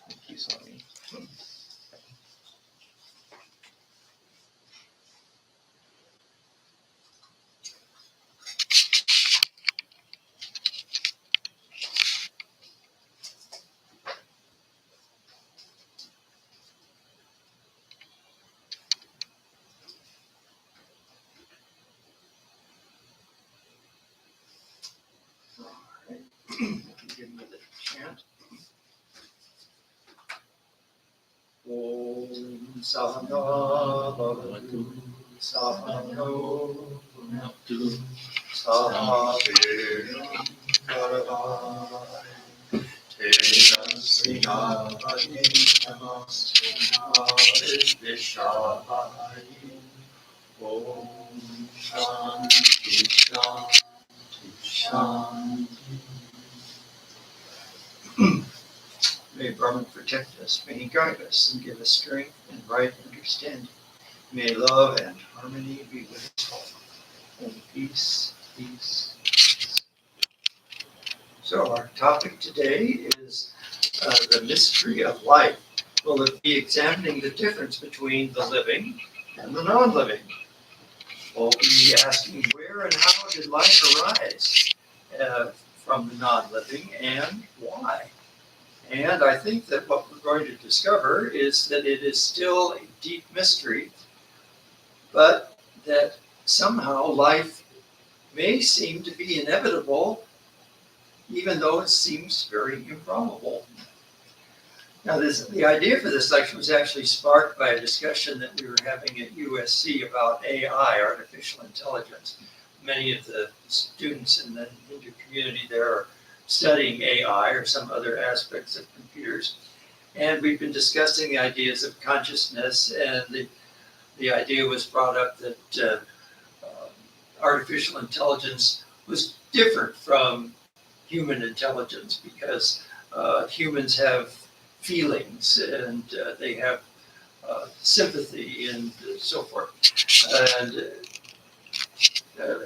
Thank you, Swami. Begin with the chant. Om Sahana Bhavatu Sahano Bhunaktu Sahaviram Karavai Tejasvinavadi Namaste Vishahai Om Shanti Shanti Shanti. May Brahman protect us, may he guide us and give us strength and right understanding. May love and harmony be with us all. And peace, peace, peace. So our topic today is the mystery of life. We'll be examining the difference between the living and the non-living. We'll be asking where and how did life arise from the non-living and why? And I think that what we're going to discover is that it is still a deep mystery, but that somehow life may seem to be inevitable, even though it seems very improbable. Now, the idea for this lecture was actually sparked by a discussion that we were having at USC about AI, artificial intelligence. Many of the students in the Hindu community there are studying AI or some other aspects of computers. And we've been discussing the ideas of consciousness, and the idea was brought up that artificial intelligence was different from human intelligence because humans have feelings and they have sympathy and so forth. And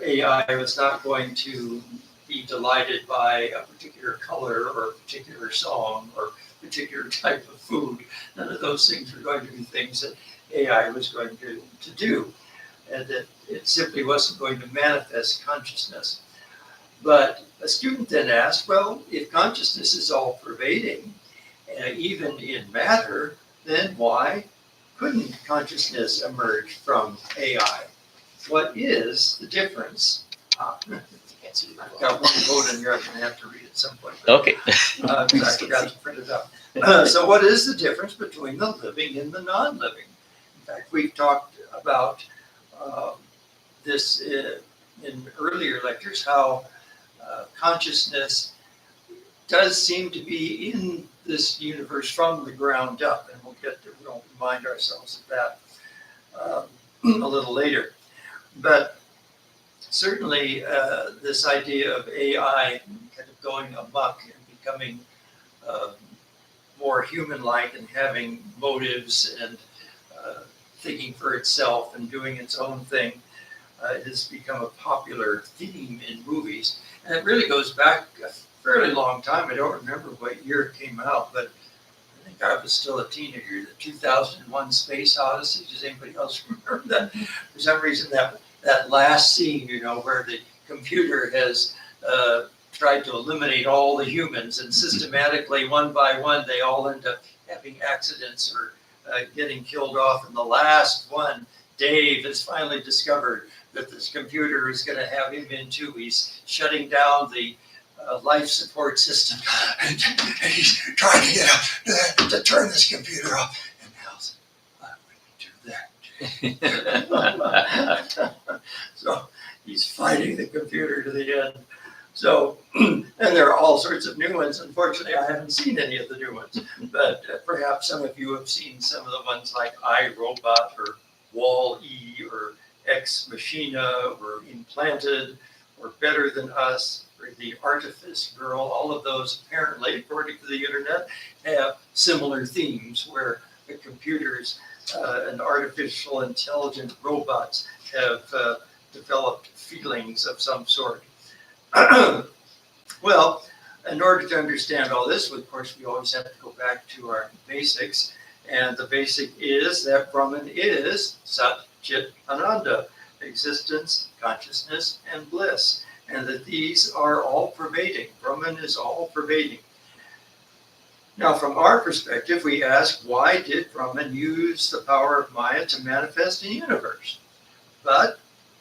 AI was not going to be delighted by a particular color or a particular song or a particular type of food. None of those things were going to be things that AI was going to do, and that it simply wasn't going to manifest consciousness. But a student then asked, well, if consciousness is all pervading, even in matter, then why couldn't consciousness emerge from AI? What is the difference? I've got one quote in here, I'm going to have to read at some point. Okay. I forgot to print it out. So what is the difference between the living and the non-living? In fact, we've talked about this in earlier lectures, how consciousness does seem to be in this universe from the ground up, and we'll remind ourselves of that a little later. But certainly this idea of AI kind of going amok and becoming uh, more human-like and having motives and thinking for itself and doing its own thing has become a popular theme in movies. And it really goes back a fairly long time. I don't remember what year it came out, but I think I was still a teenager. The 2001 Space Odyssey. Does anybody else remember that? For some reason, that last scene, where the computer has tried to eliminate all the humans, and systematically, one by one, they all end up having accidents or getting killed off. And the last one, Dave, has finally discovered that this computer is going to have him in too. He's shutting down the life support system, and he's trying to get up to turn this computer off. And Hal's, I wouldn't do that. So he's fighting the computer to the end. So, and there are all sorts of new ones. Unfortunately, I haven't seen any of the new ones, but perhaps some of you have seen some of the ones like I, Robot, or Wall-E, or Ex Machina, or Implanted, or Better Than Us, or The Artifice Girl. All of those, apparently, according to the internet, have similar themes where the computers and artificial intelligent robots have developed feelings of some sort. Well, in order to understand all this, of course, we always have to go back to our basics. And the basic is that Brahman is Sat Chit Ananda, existence, consciousness, and bliss. And that these are all pervading. Brahman is all pervading. Now, from our perspective, we ask, why did Brahman use the power of Maya to manifest the universe? But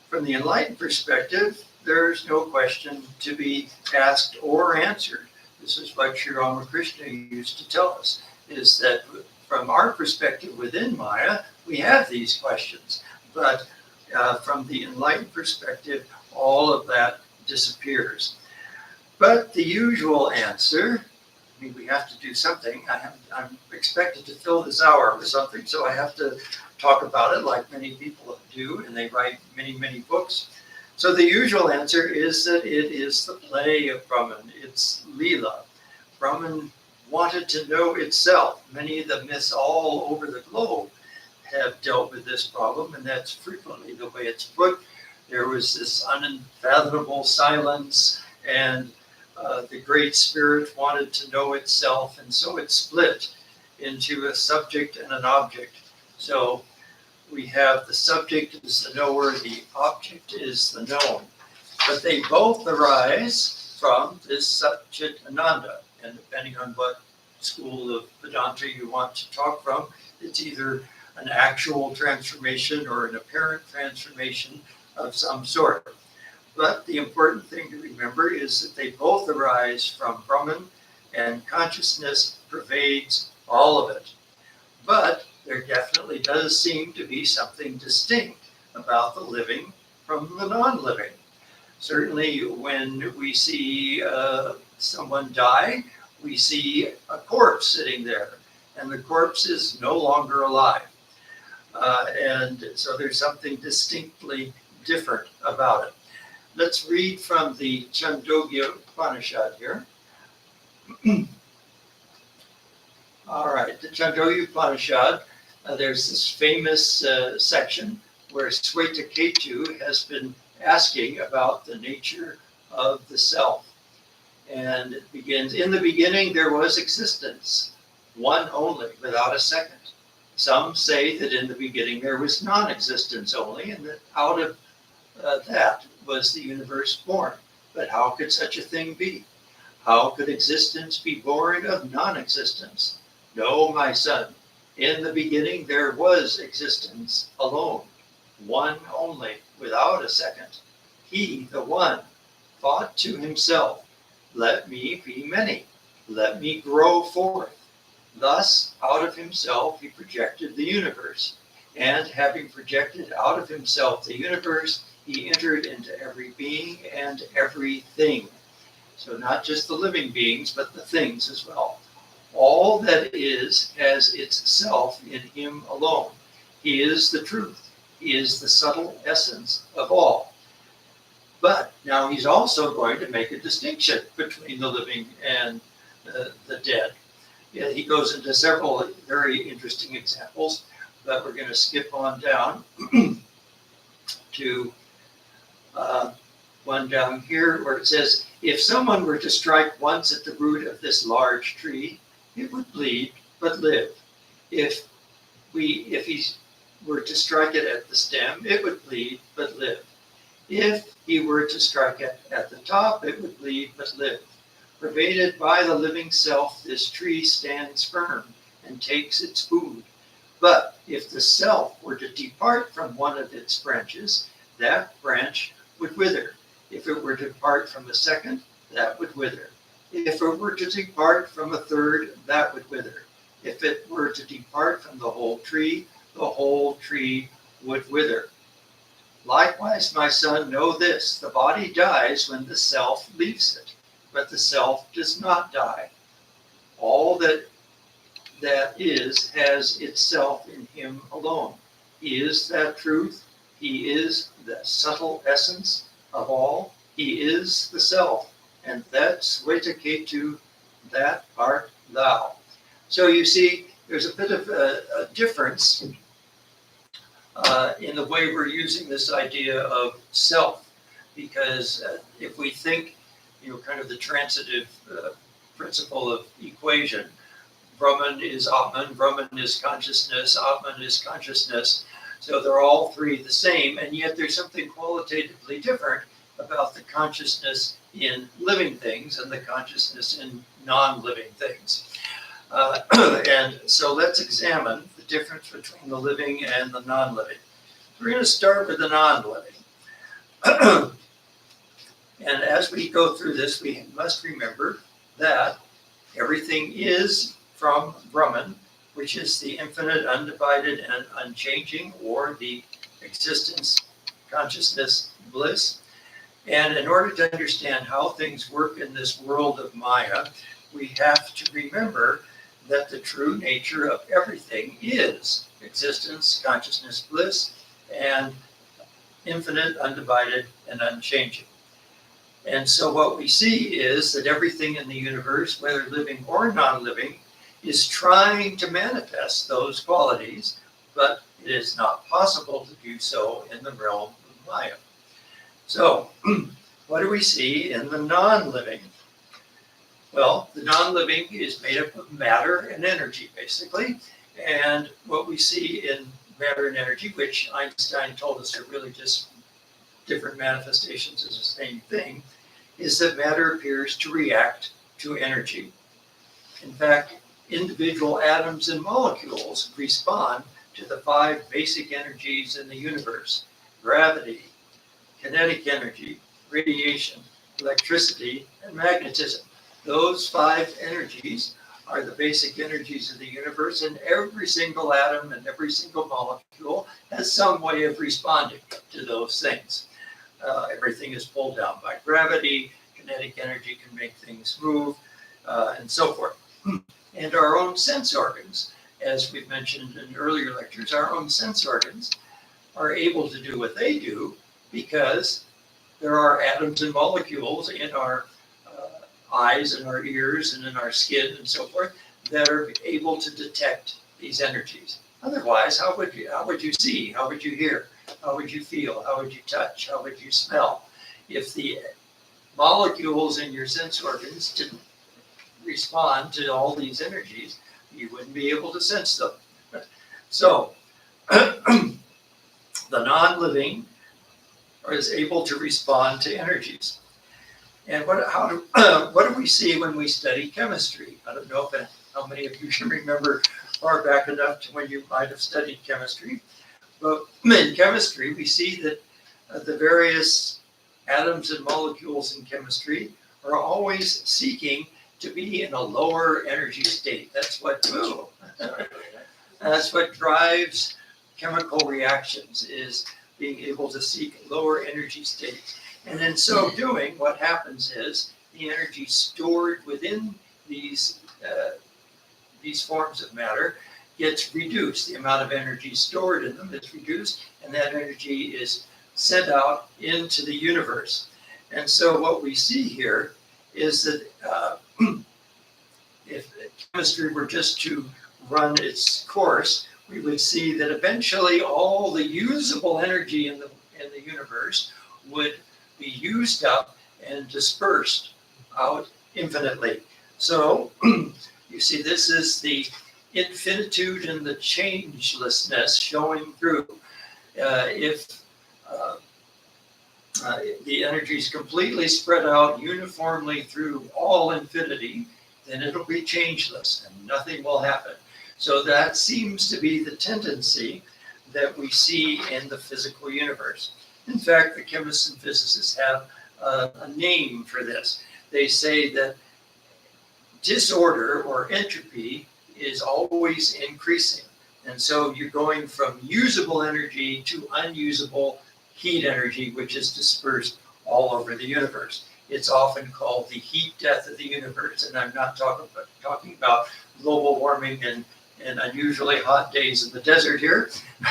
from the enlightened perspective, there's no question to be asked or answered. This is what Sri Ramakrishna used to tell us, is that from our perspective within Maya, we have these questions. But from the enlightened perspective, all of that disappears. But the usual answer, we have to do something. I'm expected to fill this hour with something, so I have to talk about it like many people do, and they write many, many books. So the usual answer is that it is the play of Brahman. It's Leela. Brahman wanted to know itself. Many of the myths all over the globe have dealt with this problem, and that's frequently the way it's put. There was this unfathomable silence, and the Great Spirit wanted to know itself, and so it split into a subject and an object. So we have the subject is the knower, the object is the known. But they both arise from this Sat Chit Ananda. And depending on what school of Vedanta you want to talk from, it's either an actual transformation or an apparent transformation of some sort. But the important thing to remember is that they both arise from Brahman, and consciousness pervades all of it. But there definitely does seem to be something distinct about the living from the non-living. Certainly when we see someone die, we see a corpse sitting there, and the corpse is no longer alive. And so there's something distinctly different about it. Let's read from the Chandogya Upanishad here. All right, the Chandogya Upanishad, there's this famous section where Swetaketu has been asking about the nature of the self. And it begins, in the beginning there was existence, one only, without a second. Some say that in the beginning there was non-existence only, and that out of that was the universe born. But how could such a thing be? How could existence be born of non-existence? No, my son, in the beginning there was existence alone, one only, without a second. He, the one, thought to himself, let me be many, let me grow forth. Thus, out of himself he projected the universe. And having projected out of himself the universe, he entered into every being and everything. So not just the living beings, but the things as well. All that is has its self in him alone. He is the truth. He is the subtle essence of all. But now he's also going to make a distinction between the living and the dead. Yeah, he goes into several very interesting examples, but we're going to skip on down to one down here where it says, if someone were to strike once at the root of this large tree, it would bleed but live. If he were to strike it at the stem, it would bleed but live. If he were to strike it at the top, it would bleed but live. Pervaded by the living self, this tree stands firm and takes its food. But if the self were to depart from one of its branches, that branch would wither. If it were to depart from a second, that would wither. If it were to depart from a third, that would wither. If it were to depart from the whole tree would wither. Likewise, my son, know this, the body dies when the self leaves it, but the self does not die. All that is has itself in him alone. He is that truth. He is the subtle essence of all. He is the self. And that's Veitaketu, that art thou. So you see, there's a bit of a difference in the way we're using this idea of self. Because if we think, kind of the transitive principle of equation, Brahman is Atman, Brahman is consciousness, Atman is consciousness. So they're all three the same, and yet there's something qualitatively different about the consciousness in living things and the consciousness in non-living things. And so let's examine the difference between the living and the non-living. We're going to start with the non-living. And as we go through this, we must remember that everything is from Brahman, which is the infinite, undivided, and unchanging, or the existence, consciousness, bliss. And in order to understand how things work in this world of Maya, we have to remember that the true nature of everything is existence, consciousness, bliss, and infinite, undivided, and unchanging. And so what we see is that everything in the universe, whether living or non-living, is trying to manifest those qualities, but it is not possible to do so in the realm of Maya. So, what do we see in the non-living? Well, the non-living is made up of matter and energy, basically. And what we see in matter and energy, which Einstein told us are really just different manifestations of the same thing, is that matter appears to react to energy. In fact, individual atoms and molecules respond to the 5 basic energies in the universe: gravity, kinetic energy, radiation, electricity, and magnetism. Those 5 energies are the basic energies of the universe, and every single atom and every single molecule has some way of responding to those things. Everything is pulled down by gravity, kinetic energy can make things move, and so forth. And our own sense organs, as we've mentioned in earlier lectures, our own sense organs are able to do what they do because there are atoms and molecules in our eyes and our ears and in our skin and so forth that are able to detect these energies. Otherwise, how would you see? How would you hear? How would you feel? How would you touch? How would you smell? If the molecules in your sense organs didn't respond to all these energies, you wouldn't be able to sense them. So, the non-living is able to respond to energies. And what do we see when we study chemistry? I don't know how many of you can remember far back enough to when you might have studied chemistry. But in chemistry, we see that the various atoms and molecules in chemistry are always seeking to be in a lower energy state. That's what drives chemical reactions, is being able to seek lower energy states. And in so doing, what happens is the energy stored within these forms of matter gets reduced. The amount of energy stored in them is reduced, and that energy is sent out into the universe. And so what we see here is that chemistry were just to run its course, we would see that eventually all the usable energy in the universe would be used up and dispersed out infinitely. So you see, this is the infinitude and the changelessness showing through. If the energy is completely spread out uniformly through all infinity, then it'll be changeless and nothing will happen. So that seems to be the tendency that we see in the physical universe. In fact, the chemists and physicists have a name for this. They say that disorder or entropy is always increasing. And so you're going from usable energy to unusable heat energy, which is dispersed all over the universe. It's often called the heat death of the universe. And I'm not talking about global warming and unusually hot days in the desert here.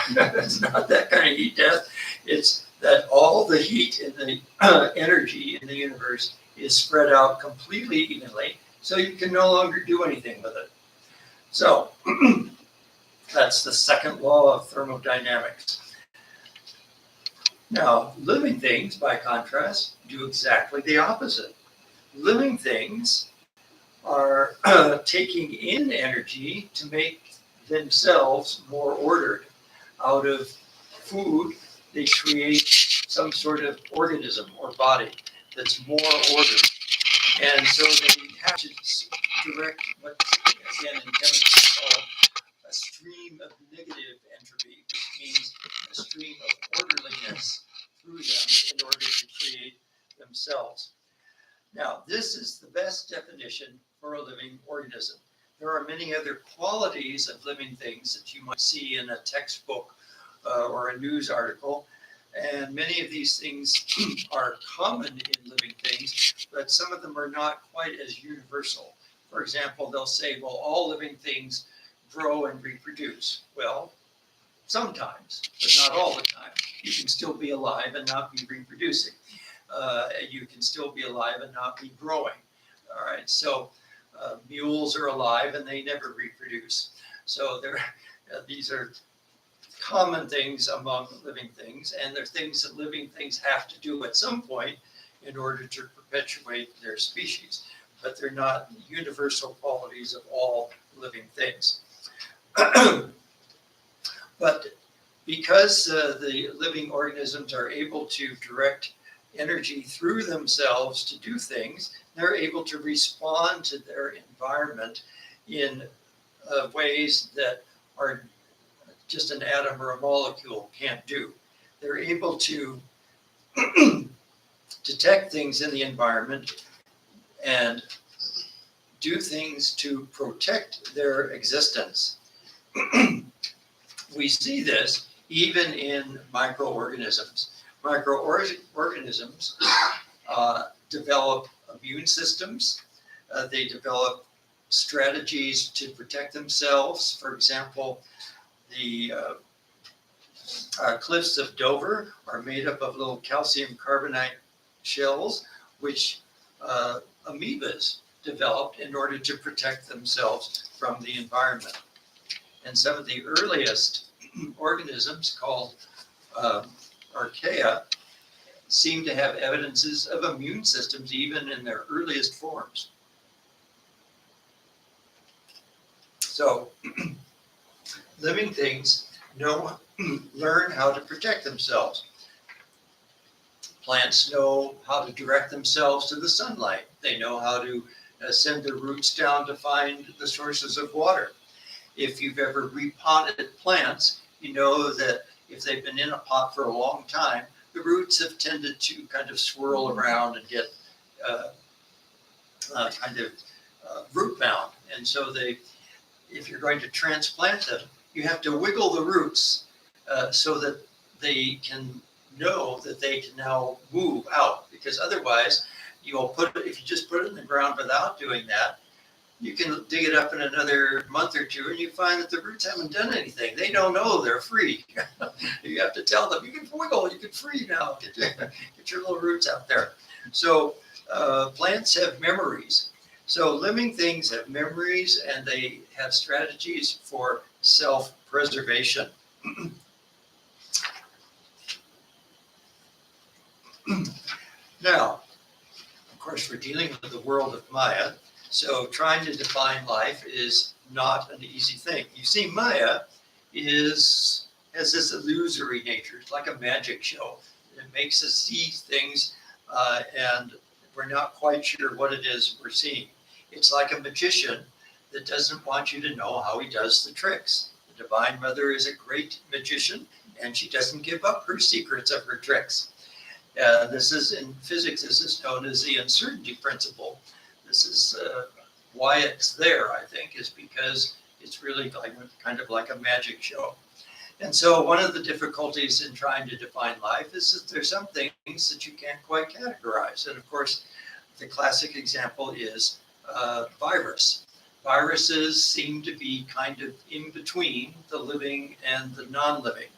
It's not that kind of heat death. It's that all the heat and the energy in the universe is spread out completely evenly, so you can no longer do anything with it. So that's the second law of thermodynamics. Now, living things, by contrast, do exactly the opposite. Living things are taking in energy to make themselves more ordered. Out of food, they create some sort of organism or body that's more ordered. And so they have to direct what, again, in chemistry is called a stream of negative entropy, which means a stream of orderliness through them in order to create themselves. Now, this is the best definition for a living organism. There are many other qualities of living things that you might see in a textbook or a news article. And many of these things are common in living things, but some of them are not quite as universal. For example, they'll say, well, all living things grow and reproduce. Well, sometimes, but not all the time. You can still be alive and not be reproducing. You can still be alive and not be growing. All right, so mules are alive and they never reproduce. So these are common things among living things, and they're things that living things have to do at some point in order to perpetuate their species, but they're not universal qualities of all living things. But because the living organisms are able to direct energy through themselves to do things, they're able to respond to their environment in ways that are just an atom or a molecule can't do. They're able to detect things in the environment and do things to protect their existence. We see this even in microorganisms. Microorganisms develop immune systems. They develop strategies to protect themselves. For example, the cliffs of Dover are made up of little calcium carbonate shells, which amoebas developed in order to protect themselves from the environment. And some of the earliest organisms, called archaea, seem to have evidences of immune systems even in their earliest forms. So living things learn how to protect themselves. Plants know how to direct themselves to the sunlight. They know how to send their roots down to find the sources of water. If you've ever repotted plants, you know that if they've been in a pot for a long time, the roots have tended to kind of swirl around and get root bound. And so if you're going to transplant them, you have to wiggle the roots so that they can know that they can now move out. Because otherwise, if you just put it in the ground without doing that, you can dig it up in another month or two and you find that the roots haven't done anything. They don't know they're free. You have to tell them, you can wiggle, you can free now, get your little roots out there. So plants have memories. So living things have memories and they have strategies for self-preservation. Now, of course, we're dealing with the world of Maya, so trying to define life is not an easy thing. You see, Maya has this illusory nature. It's like a magic show. It makes us see things, and we're not quite sure what it is we're seeing. It's like a magician that doesn't want you to know how he does the tricks. The Divine Mother is a great magician, and she doesn't give up her secrets of her tricks. This is in physics, this is known as the uncertainty principle. This is why it's there, I think, is because it's really like, kind of like a magic show. And so one of the difficulties in trying to define life is that there's some things that you can't quite categorize. And of course, the classic example is virus. Viruses seem to be kind of in between the living and the non-living.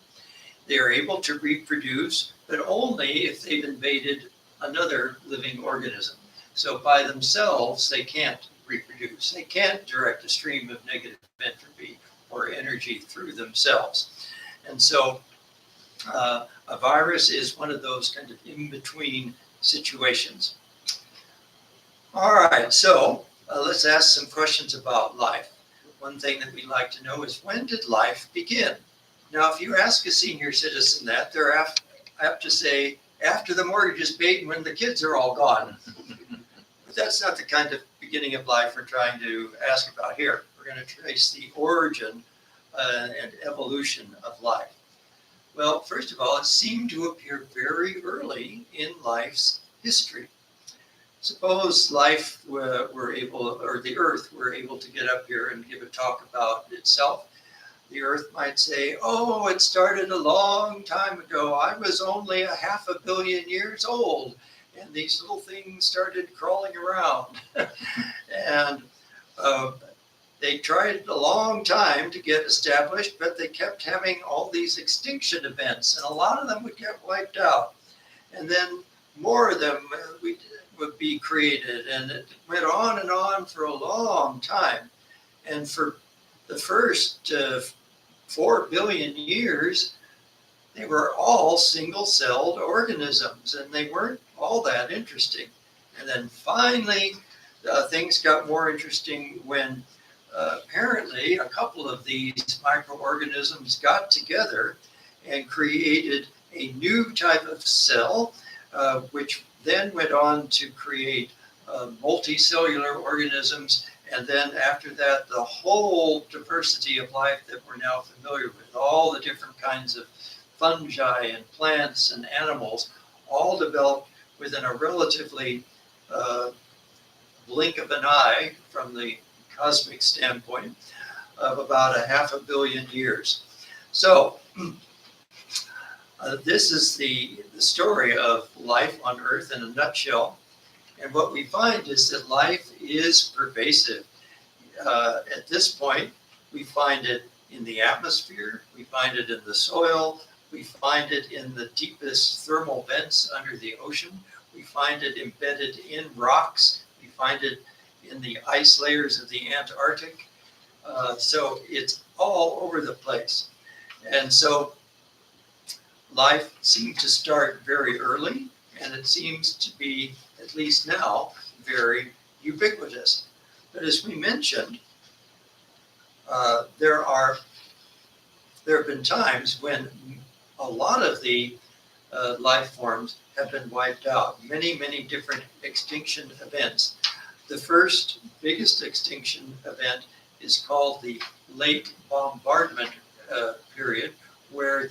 They are able to reproduce, but only if they've invaded another living organism. So by themselves, they can't reproduce. They can't direct a stream of negative entropy or energy through themselves. And so a virus is one of those kind of in-between situations. All right, so let's ask some questions about life. One thing that we like to know is, when did life begin? Now, if you ask a senior citizen that, they're apt to say, after the mortgage is paid and when the kids are all gone. But that's not the kind of beginning of life we're trying to ask about here. We're going to trace the origin and evolution of life. Well, first of all, it seemed to appear very early in life's history. Suppose life were able, or the earth were able to get up here and give a talk about itself. The earth might say, oh, it started a long time ago. I was only 500 million years old, and these little things started crawling around. And they tried a long time to get established, but they kept having all these extinction events, and a lot of them would get wiped out. And then more of them would be created, and it went on for a long time. And for the first 4 billion years, they were all single-celled organisms, and they weren't all that interesting. And then finally, things got more interesting when apparently a couple of these microorganisms got together and created a new type of cell, which then went on to create multicellular organisms. And then after that, the whole diversity of life that we're now familiar with, all the different kinds of fungi and plants and animals, all developed within a relatively blink of an eye from the cosmic standpoint of about 500 million years. So this is the story of life on Earth in a nutshell. And what we find is that life is pervasive. At this point, we find it in the atmosphere, we find it in the soil, we find it in the deepest thermal vents under the ocean, we find it embedded in rocks, we find it in the ice layers of the Antarctic. So it's all over the place. And so life seemed to start very early, and it seems to be, at least now, very ubiquitous. But as we mentioned, there have been times when a lot of the life forms have been wiped out. Many, many different extinction events. The first biggest extinction event is called the late bombardment period, where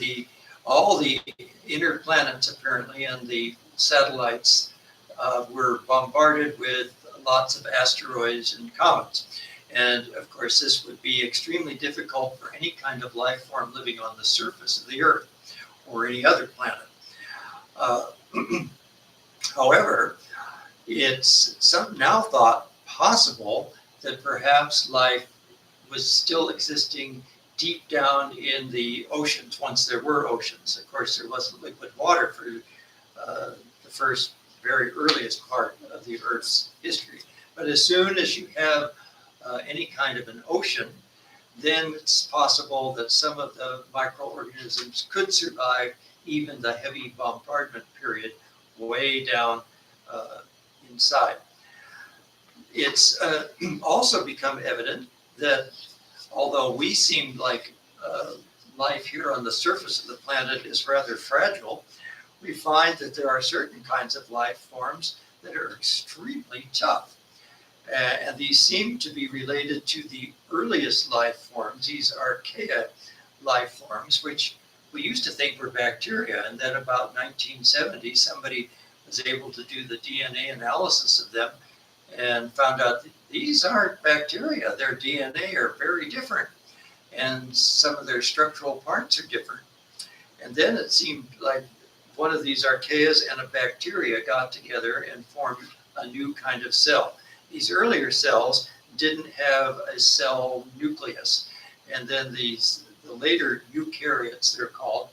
all the inner planets apparently and the satellites were bombarded with lots of asteroids and comets. And of course, this would be extremely difficult for any kind of life form living on the surface of the Earth or any other planet. However, it's now thought possible that perhaps life was still existing deep down in the oceans once there were oceans. Of course, there wasn't liquid water for the first, very earliest part of the Earth's history. But as soon as you have any kind of an ocean, then it's possible that some of the microorganisms could survive even the heavy bombardment period way down inside. It's also become evident that although we seem like life here on the surface of the planet is rather fragile, we find that there are certain kinds of life forms that are extremely tough. And these seem to be related to the earliest life forms, these archaea life forms, which we used to think were bacteria. And then about 1970, somebody was able to do the DNA analysis of them and found out that these aren't bacteria. Their DNA are very different, and some of their structural parts are different. And then it seemed like one of these archaeas and a bacteria got together and formed a new kind of cell. These earlier cells didn't have a cell nucleus. And then the later eukaryotes, they're called,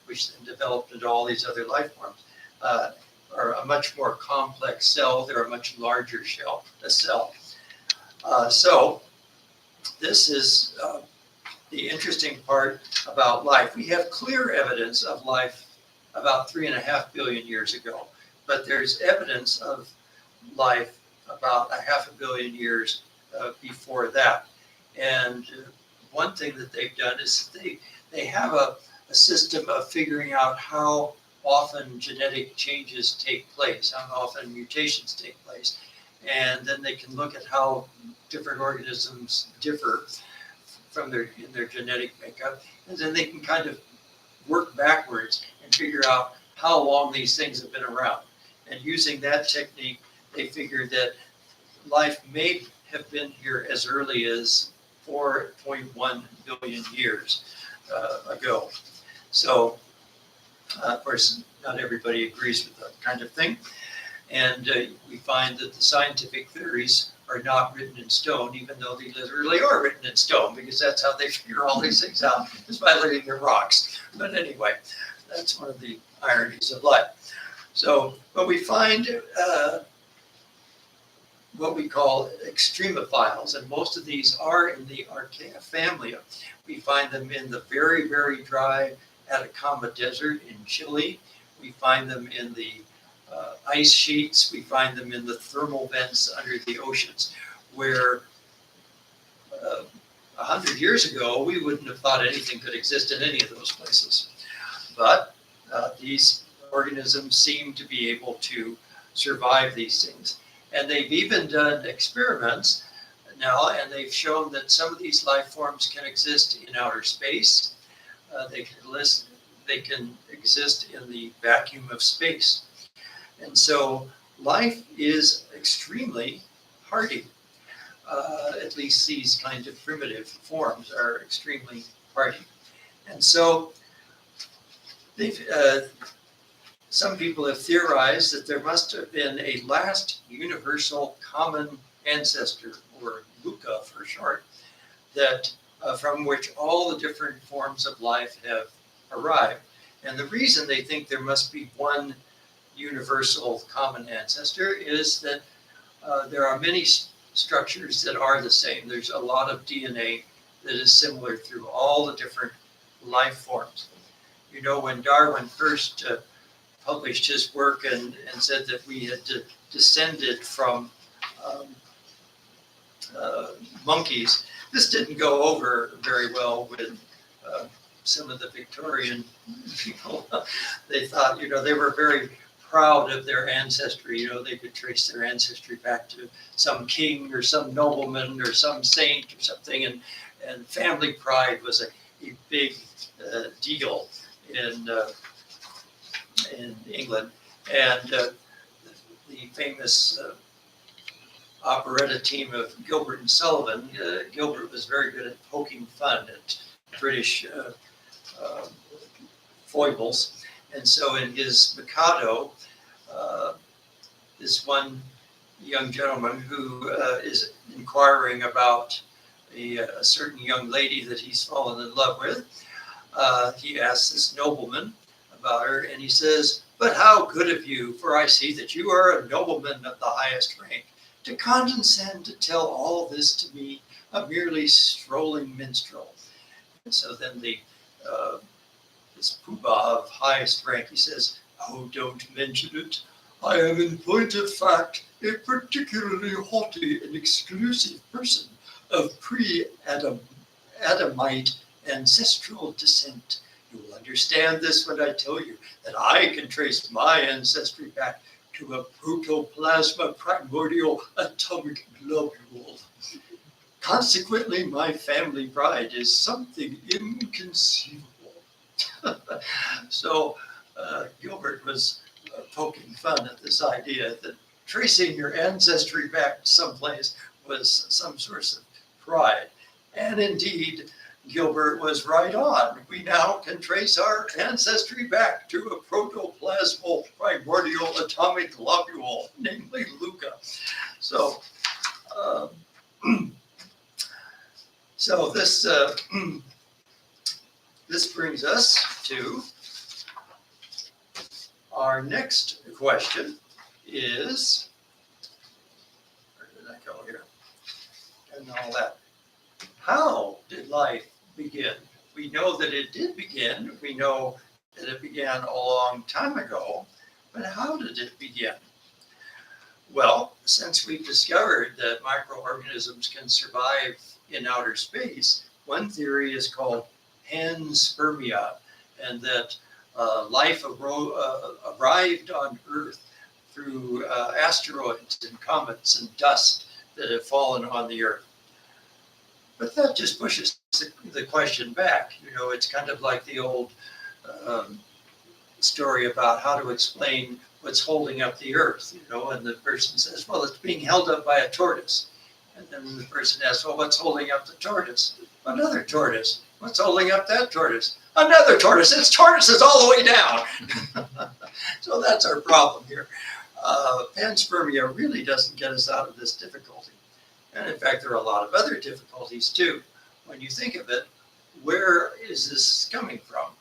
which then developed into all these other life forms, are a much more complex cell. They're a much larger cell. So this is the interesting part about life. We have clear evidence of life about 3.5 billion years ago, but there's evidence of life about 500 million years before that. And one thing that they've done is they have a system of figuring out how often genetic changes take place, how often mutations take place. And then they can look at how different organisms differ from in their genetic makeup. And then they can kind of work backwards and figure out how long these things have been around. And using that technique, they figured that life may have been here as early as 4.1 billion years ago. So, of course, not everybody agrees with that kind of thing. And we find that the scientific theories are not written in stone, even though they literally are written in stone, because that's how they figure all these things out, is by looking at rocks. But anyway, that's one of the ironies of life. So, but we find what we call extremophiles, and most of these are in the Archaea family. We find them in the very, very dry Atacama Desert in Chile. We find them in the ice sheets. We find them in the thermal vents under the oceans, where 100 years ago, we wouldn't have thought anything could exist in any of those places. But these organisms seem to be able to survive these things. And they've even done experiments now, and they've shown that some of these life forms can exist in outer space. They can exist in the vacuum of space. And so life is extremely hardy. At least these kind of primitive forms are extremely hardy. And so some people have theorized that there must have been a last universal common ancestor, or LUCA for short, that from which all the different forms of life have arrived. And the reason they think there must be one universal common ancestor is that there are many structures that are the same. There's a lot of DNA that is similar through all the different life forms. You know, when Darwin first published his work and said that we had descended from monkeys, this didn't go over very well with some of the Victorian people. They thought, they were very proud of their ancestry. They could trace their ancestry back to some king or some nobleman or some saint or something, and family pride was a big deal in England. And the famous operetta team of Gilbert and Sullivan, Gilbert was very good at poking fun at British foibles. And so in his Mikado, this one young gentleman who is inquiring about a certain young lady that he's fallen in love with, he asks this nobleman about her, and he says, "But how good of you, for I see that you are a nobleman of the highest rank." to condescend to tell all this to me, a merely strolling minstrel. And so then this poobah of highest rank, he says, "Oh, don't mention it. I am in point of fact a particularly haughty and exclusive person of pre-Adamite ancestral descent. You will understand this when I tell you that I can trace my ancestry back to a protoplasma primordial atomic globule. Consequently, my family pride is something inconceivable." So Gilbert was poking fun at this idea that tracing your ancestry back someplace was some source of pride. And indeed, Gilbert was right on. We now can trace our ancestry back to a protoplasmal primordial atomic globule, namely Luca. So, so this brings us to our next question is, where did I go here? And all that. How did life begin? We know that it did begin. We know that it began a long time ago, but how did it begin? Well, since we've discovered that microorganisms can survive in outer space, one theory is called panspermia, and that life arrived on Earth through asteroids and comets and dust that have fallen on the Earth. But that just pushes the question back. You know, it's kind of like the old story about how to explain what's holding up the Earth, you know, and the person says, well, it's being held up by a tortoise. And then the person asks, well, what's holding up the tortoise? Another tortoise. What's holding up that tortoise? Another tortoise. It's tortoises all the way down. So that's our problem here. Panspermia really doesn't get us out of this difficulty. And in fact, there are a lot of other difficulties too. When you think of it, where is this coming from?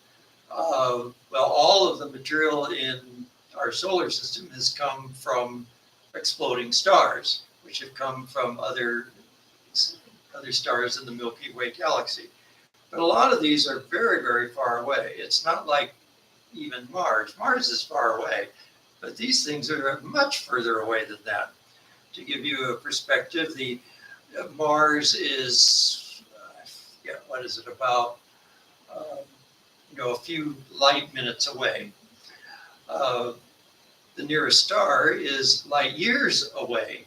Well, all of the material in our solar system has come from exploding stars, which have come from other stars in the Milky Way galaxy. But a lot of these are very, very far away. It's not like even Mars. Mars is far away, but these things are much further away than that. To give you a perspective, the Mars is, what is it, about a few light minutes away. The nearest star is light years away,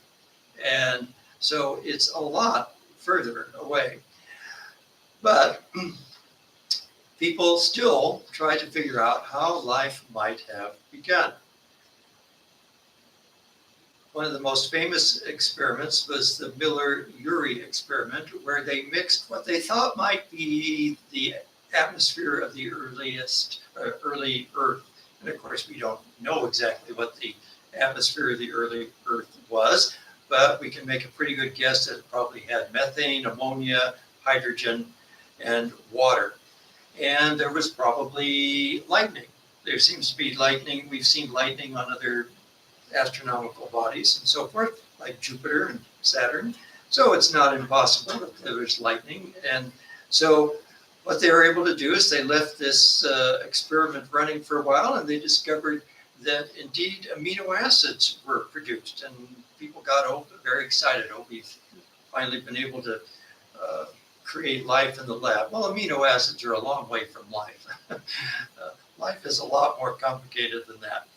and so it's a lot further away. But people still try to figure out how life might have begun. One of the most famous experiments was the Miller-Urey experiment, where they mixed what they thought might be the atmosphere of the early Earth. And of course, we don't know exactly what the atmosphere of the early Earth was, but we can make a pretty good guess that it probably had methane, ammonia, hydrogen, and water. And there was probably lightning. There seems to be lightning. We've seen lightning on other astronomical bodies and so forth, like Jupiter and Saturn. So it's not impossible that there was lightning. And so what they were able to do is they left this experiment running for a while, and they discovered that indeed amino acids were produced, and people got very excited. Oh, we've finally been able to create life in the lab. Well, amino acids are a long way from life. Life is a lot more complicated than that.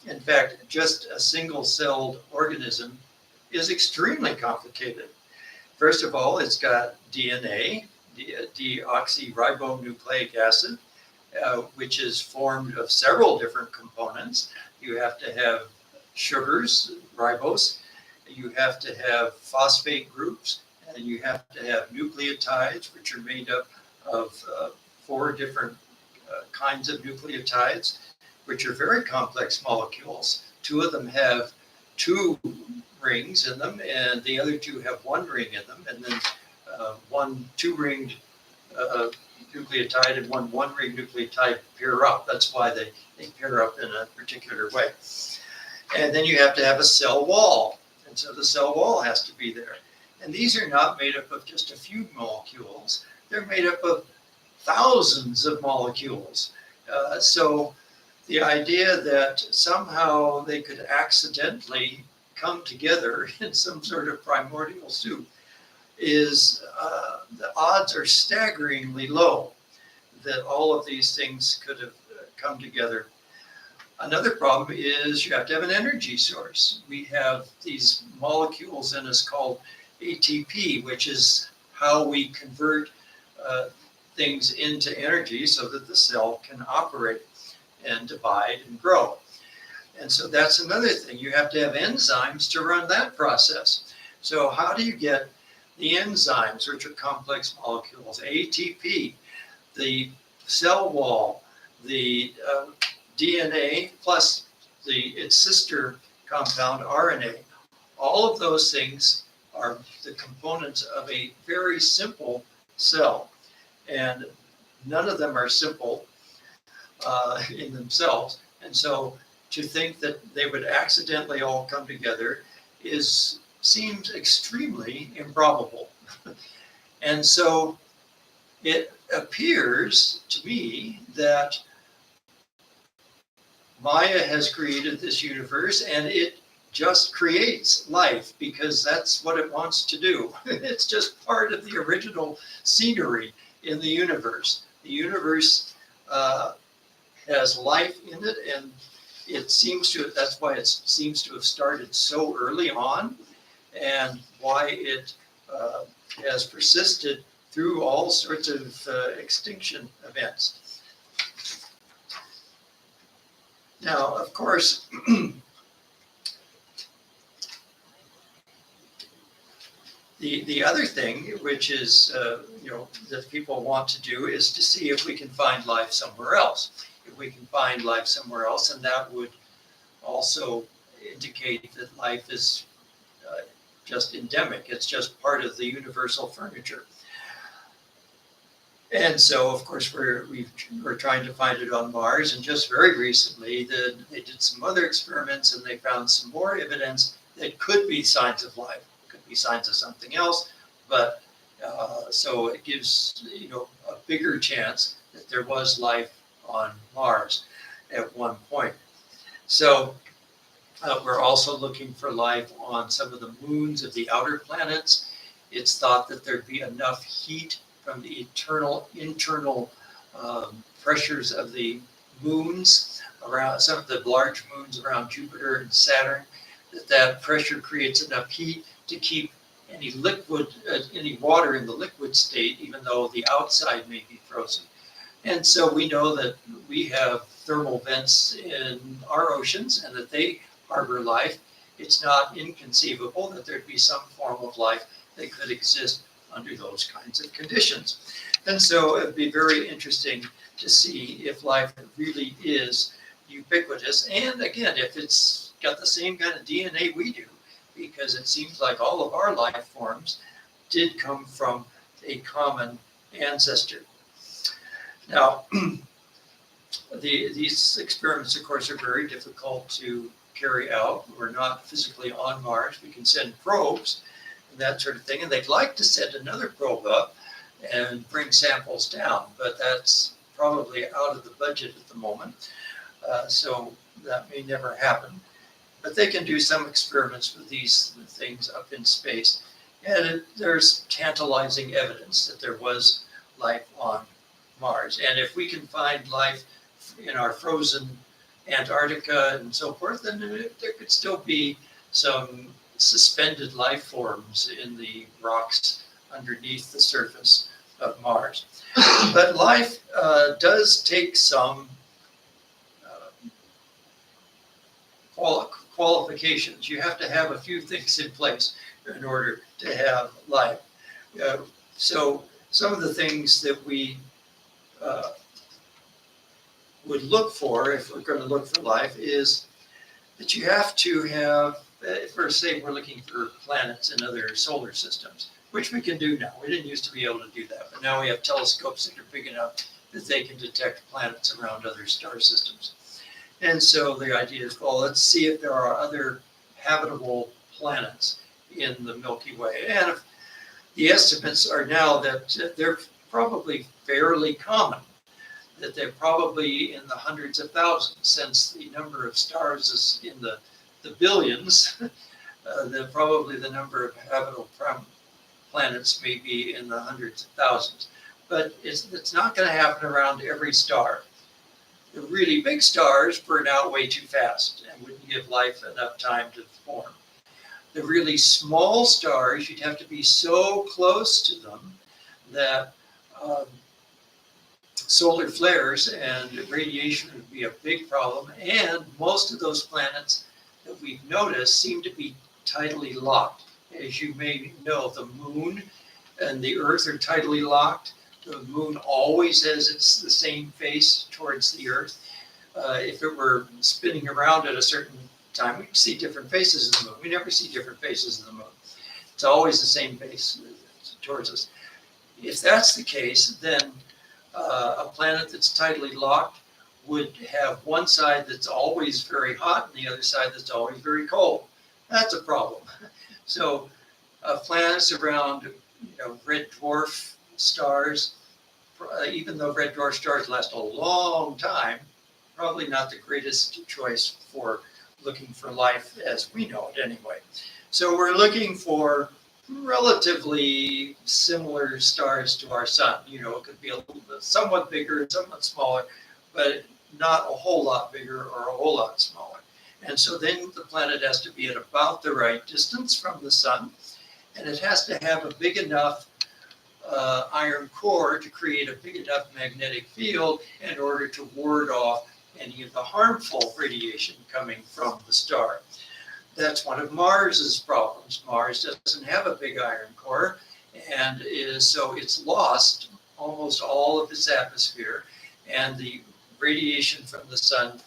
In fact, just a single-celled organism is extremely complicated. First of all, it's got DNA, deoxyribonucleic acid, which is formed of several different components. You have to have sugars, ribose, you have to have phosphate groups, and you have to have nucleotides, which are made up of 4 different kinds of nucleotides, which are very complex molecules. 2 of them have 2 rings in them, and the other 2 have 1 ring in them, and then 1 2-ringed nucleotide and 1 1-ring nucleotide pair up. That's why they pair up in a particular way. And then you have to have a cell wall. And so the cell wall has to be there. And these are not made up of just a few molecules. They're made up of thousands of molecules. So the idea that somehow they could accidentally come together in some sort of primordial soup is, the odds are staggeringly low that all of these things could have come together. Another problem is you have to have an energy source. We have these molecules in us called ATP, which is how we convert things into energy so that the cell can operate and divide and grow. And so that's another thing. You have to have enzymes to run that process. So how do you get the enzymes, which are complex molecules, ATP, the cell wall, the DNA plus its sister compound RNA? All of those things are the components of a very simple cell. And none of them are simple in themselves. And so to think that they would accidentally all come together seems extremely improbable. And so it appears to me that Maya has created this universe, and it just creates life because that's what it wants to do. It's just part of the original scenery in the universe. The universe has life in it, and that's why it seems to have started so early on, and why it has persisted through all sorts of extinction events. Now, of course, the other thing, which is that people want to do, is to see if we can find life somewhere else. If we can find life somewhere else, and that would also indicate that life is just endemic. It's just part of the universal furniture. And so, of course, we're trying to find it on Mars. And just very recently, they did some other experiments, and they found some more evidence that could be signs of life, could be signs of something else. But so it gives a bigger chance that there was life on Mars at one point. So we're also looking for life on some of the moons of the outer planets. It's thought that there'd be enough heat from the internal pressures of the moons around some of the large moons around Jupiter and Saturn, that pressure creates enough heat to keep any water in the liquid state, even though the outside may be frozen. And so we know that we have thermal vents in our oceans and that they harbor life. It's not inconceivable that there'd be some form of life that could exist under those kinds of conditions. And so it'd be very interesting to see if life really is ubiquitous. And again, if it's got the same kind of DNA we do, because it seems like all of our life forms did come from a common ancestor. Now, these experiments, of course, are very difficult to carry out. We're not physically on Mars. We can send probes and that sort of thing. And they'd like to send another probe up and bring samples down, but that's probably out of the budget at the moment. So that may never happen. But they can do some experiments with these things up in space. And there's tantalizing evidence that there was life on Mars. And if we can find life in our frozen Antarctica and so forth, then there could still be some suspended life forms in the rocks underneath the surface of Mars. But life does take some qualifications. You have to have a few things in place in order to have life. So some of the things that we would look for, if we're going to look for life, is that you have to have, first say we're looking for planets in other solar systems, which we can do now. We didn't used to be able to do that, but now we have telescopes that are big enough that they can detect planets around other star systems. And so the idea is, well, let's see if there are other habitable planets in the Milky Way. And if the estimates are now that they're probably fairly common, that they're probably in the hundreds of thousands, since the number of stars is in the billions. Probably the number of habitable planets may be in the hundreds of thousands. But it's not going to happen around every star. The really big stars burn out way too fast and wouldn't give life enough time to form. The really small stars, you'd have to be so close to them that solar flares and radiation would be a big problem. And most of those planets that we've noticed seem to be tidally locked. As you may know, the moon and the Earth are tidally locked. The moon always has the same face towards the Earth. If it were spinning around at a certain time, we'd see different faces of the moon. We never see different faces of the moon. It's always the same face towards us. If that's the case, then a planet that's tidally locked would have one side that's always very hot and the other side that's always very cold. That's a problem. So planets around red dwarf stars, even though red dwarf stars last a long time, probably not the greatest choice for looking for life as we know it anyway. So we're looking for relatively similar stars to our sun. It could be somewhat bigger, somewhat smaller, but not a whole lot bigger or a whole lot smaller. And so then the planet has to be at about the right distance from the sun, and it has to have a big enough iron core to create a big enough magnetic field in order to ward off any of the harmful radiation coming from the star. That's one of Mars's problems. Mars doesn't have a big iron core, and so it's lost almost all of its atmosphere, and the radiation from the sun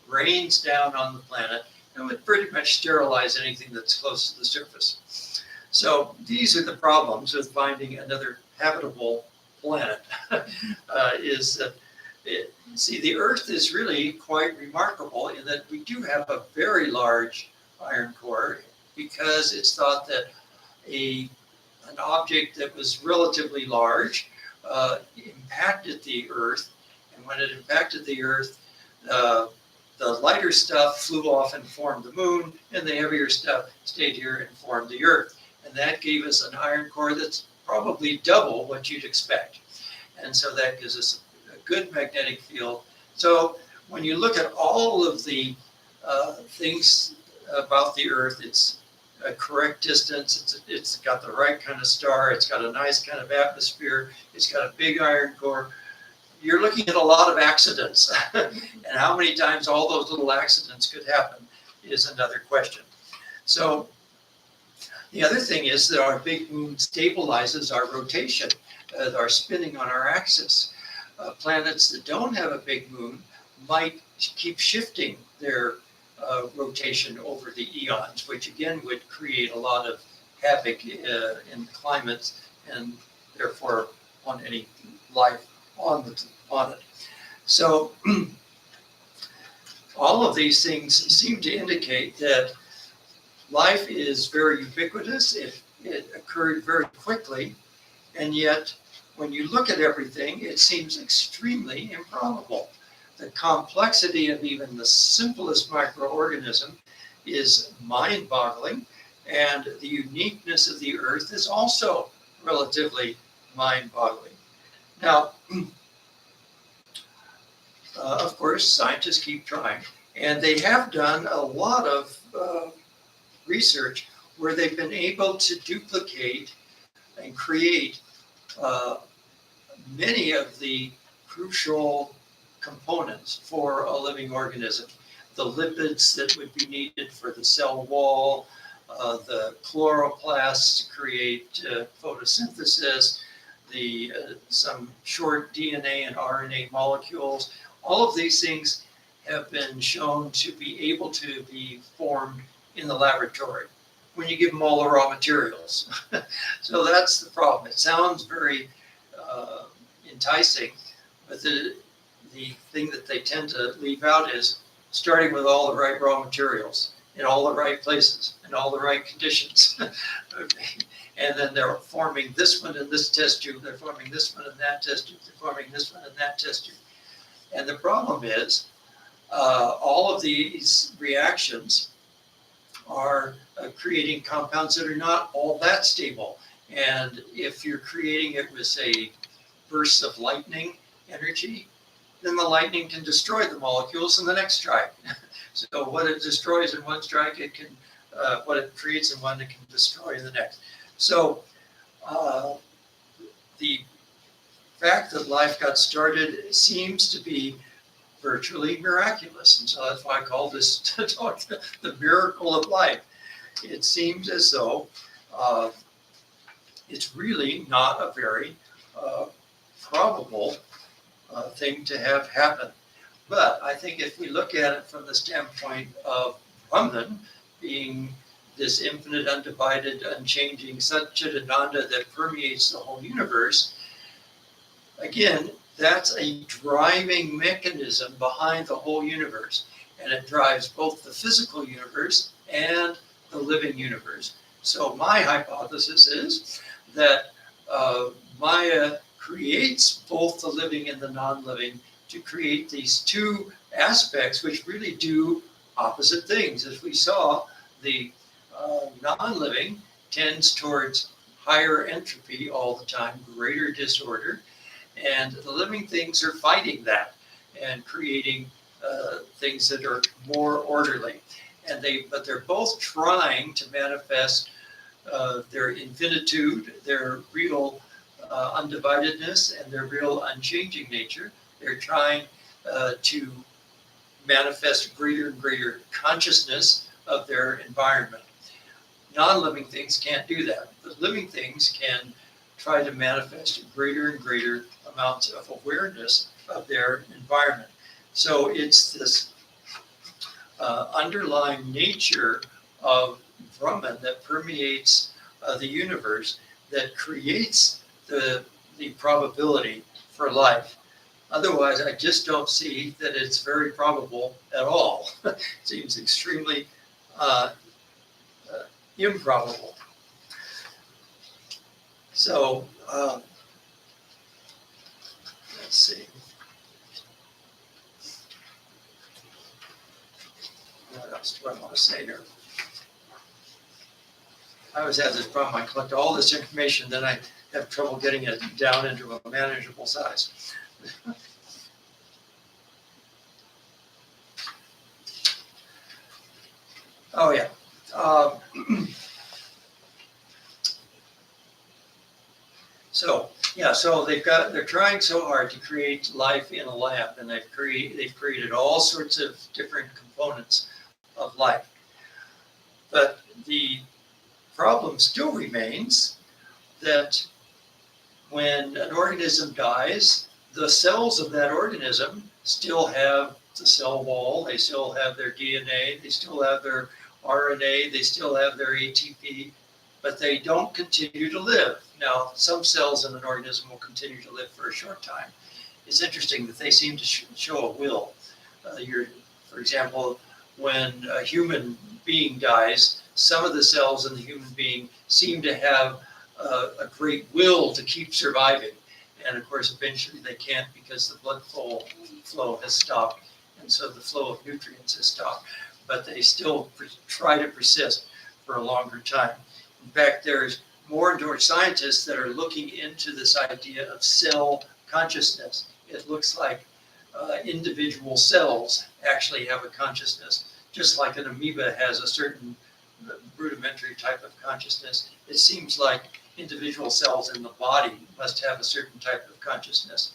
rains down on the planet and would pretty much sterilize anything that's close to the surface. So these are the problems with finding another habitable planet. See, the Earth is really quite remarkable in that we do have a very large iron core, because it's thought that an object that was relatively large impacted the Earth, and when it impacted the Earth, the lighter stuff flew off and formed the moon, and the heavier stuff stayed here and formed the Earth. And that gave us an iron core that's probably double what you'd expect. And so that gives us a good magnetic field. So when you look at all of the things about the Earth, it's a correct distance, it's got the right kind of star, it's got a nice kind of atmosphere, it's got a big iron core. You're looking at a lot of accidents. And how many times all those little accidents could happen is another question. So the other thing is that our big moon stabilizes our rotation, our spinning on our axis. Planets that don't have a big moon might keep shifting their rotation over the eons, which again would create a lot of havoc in climates and therefore on any life on the planet. So all of these things seem to indicate that life is very ubiquitous. It occurred very quickly, and yet when you look at everything, it seems extremely improbable. The complexity of even the simplest microorganism is mind-boggling, and the uniqueness of the Earth is also relatively mind-boggling. Now, of course, scientists keep trying, and they have done a lot of research where they've been able to duplicate and create many of the crucial components for a living organism. The lipids that would be needed for the cell wall, the chloroplasts to create photosynthesis, some short DNA and RNA molecules. All of these things have been shown to be able to be formed in the laboratory when you give them all the raw materials. So that's the problem. It sounds very enticing, but the thing that they tend to leave out is starting with all the right raw materials in all the right places in all the right conditions. And then they're forming this one in this test tube, they're forming this one in that test tube, they're forming this one in that test tube. And the problem is, all of these reactions are creating compounds that are not all that stable. And if you're creating it with, say, bursts of lightning energy, then the lightning can destroy the molecules in the next strike. So what it destroys in one strike, it can, what it creates in one, it can destroy in the next. So the fact that life got started seems to be virtually miraculous. And so that's why I call this talk the miracle of life. It seems as though it's really not a very probable thing to have happen. But I think if we look at it from the standpoint of Brahman being this infinite, undivided, unchanging Satchidananda that permeates the whole universe, again, that's a driving mechanism behind the whole universe. And it drives both the physical universe and the living universe. So my hypothesis is that Maya creates both the living and the non-living to create these two aspects which really do opposite things. As we saw, the non-living tends towards higher entropy all the time, greater disorder, and the living things are fighting that and creating things that are more orderly. And but they're both trying to manifest their infinitude, their real undividedness, and their real unchanging nature. They're trying to manifest greater and greater consciousness of their environment. Non-living things can't do that. The living things can try to manifest greater and greater amounts of awareness of their environment. So it's this underlying nature of Brahman that permeates the universe that creates the probability for life. Otherwise, I just don't see that it's very probable at all. It seems extremely improbable. So, let's see. What else do I want to say here? I always have this problem. I collect all this information, then I have trouble getting it down into a manageable size. Oh yeah. So they're trying so hard to create life in a lab, and they've created all sorts of different components of life. But the problem still remains that when an organism dies, the cells of that organism still have the cell wall, they still have their DNA, they still have their RNA, they still have their ATP, but they don't continue to live. Now, some cells in an organism will continue to live for a short time. It's interesting that they seem to show a will. For example, when a human being dies, some of the cells in the human being seem to have a great will to keep surviving. And of course, eventually they can't because the blood flow has stopped. And so the flow of nutrients has stopped. But they still try to persist for a longer time. In fact, there's more and more scientists that are looking into this idea of cell consciousness. It looks like individual cells actually have a consciousness, just like an amoeba has a certain rudimentary type of consciousness. It seems like individual cells in the body must have a certain type of consciousness.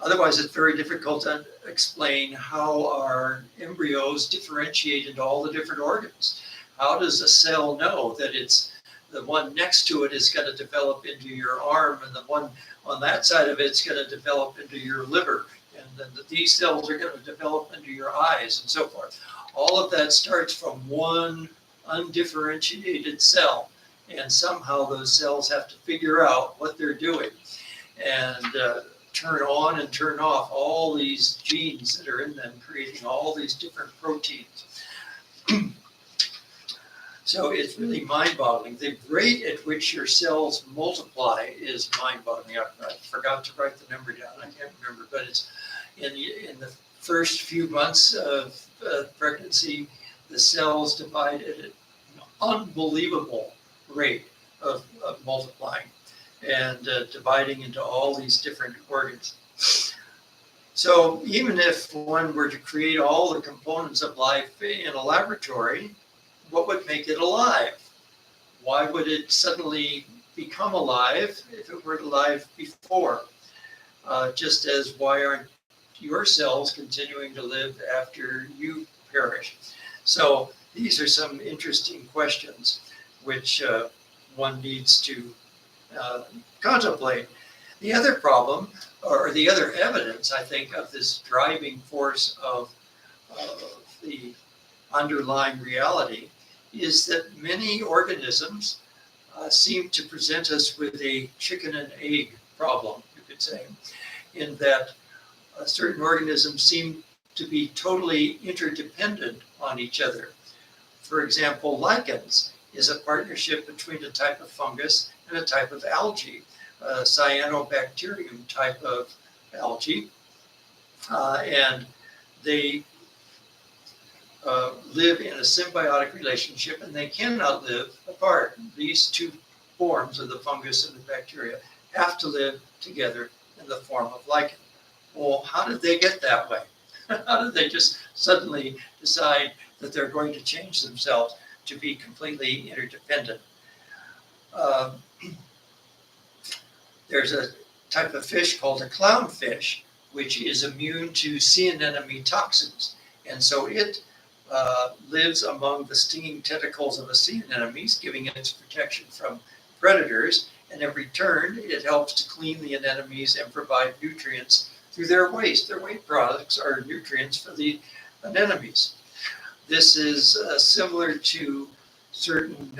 Otherwise, it's very difficult to explain how our embryos differentiate into all the different organs. How does a cell know that it's the one next to it is going to develop into your arm, and the one on that side of it's going to develop into your liver, and then these cells are going to develop into your eyes, and so forth. All of that starts from one undifferentiated cell, and somehow those cells have to figure out what they're doing. And turn on and turn off all these genes that are in them, creating all these different proteins. So it's really mind-boggling. The rate at which your cells multiply is mind-boggling. I forgot to write the number down. I can't remember, but it's in the first few months of pregnancy, the cells divide at an unbelievable rate of multiplying and dividing into all these different organs. So even if one were to create all the components of life in a laboratory, what would make it alive? Why would it suddenly become alive if it were alive before? Just as why aren't your cells continuing to live after you perish? So these are some interesting questions which one needs to contemplate. The other problem, or the other evidence, I think, of this driving force of the underlying reality is that many organisms seem to present us with a chicken and egg problem, you could say, in that certain organisms seem to be totally interdependent on each other. For example, lichens is a partnership between a type of fungus and a type of algae, a cyanobacterium type of algae, and they live in a symbiotic relationship, and they cannot live apart. These two forms of the fungus and the bacteria have to live together in the form of lichen. Well, how did they get that way? How did they just suddenly decide that they're going to change themselves to be completely interdependent? There's a type of fish called a clownfish, which is immune to sea anemone toxins. And so it lives among the stinging tentacles of the sea anemones, giving it its protection from predators. And in return, it helps to clean the anemones and provide nutrients through their waste. Their waste products are nutrients for the anemones. This is similar to certain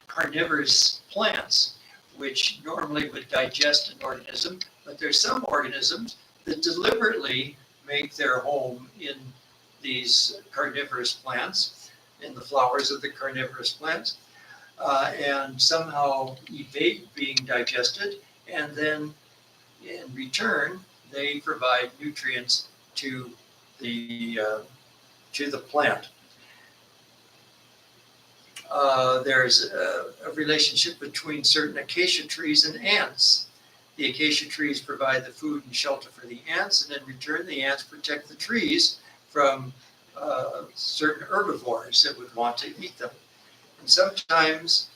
carnivorous plants, which normally would digest an organism, but there's some organisms that deliberately make their home in these carnivorous plants, in the flowers of the carnivorous plants, and somehow evade being digested, and then in return, they provide nutrients to the plant. There's a relationship between certain acacia trees and ants. The acacia trees provide the food and shelter for the ants, and in return, the ants protect the trees from certain herbivores that would want to eat them. And sometimes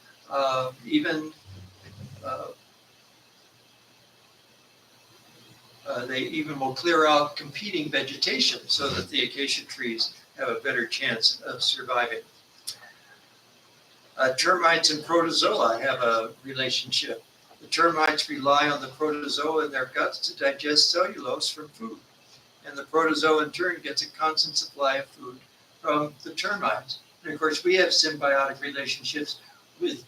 they even will clear out competing vegetation so that the acacia trees have a better chance of surviving. Termites and protozoa have a relationship. The termites rely on the protozoa in their guts to digest cellulose from food. And the protozoa in turn gets a constant supply of food from the termites. And of course, we have symbiotic relationships with